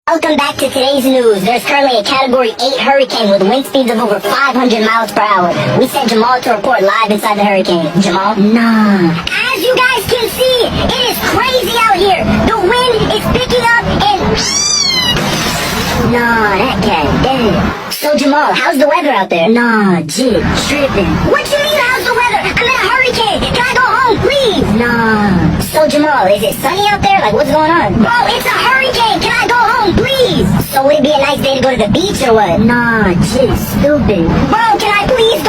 Welcome back to today's news. There's currently a Category 8 hurricane with wind speeds of over 500 miles per hour. We sent Jamal to report live inside the hurricane. Jamal? Nah. As you guys can see, it is crazy out here. The wind is picking up and... Nah, that cat dead. So Jamal, how's the weather out there? Nah, jit, tripping. What you mean how's the weather? I'm in a hurricane. Can I go home, please? Nah. So Jamal, is it sunny out there? Like, what's going on? Bro, it's a hurricane. Can I go home, please? So would it be a nice day to go to the beach or what? Nah, jit, stupid. Bro, can I please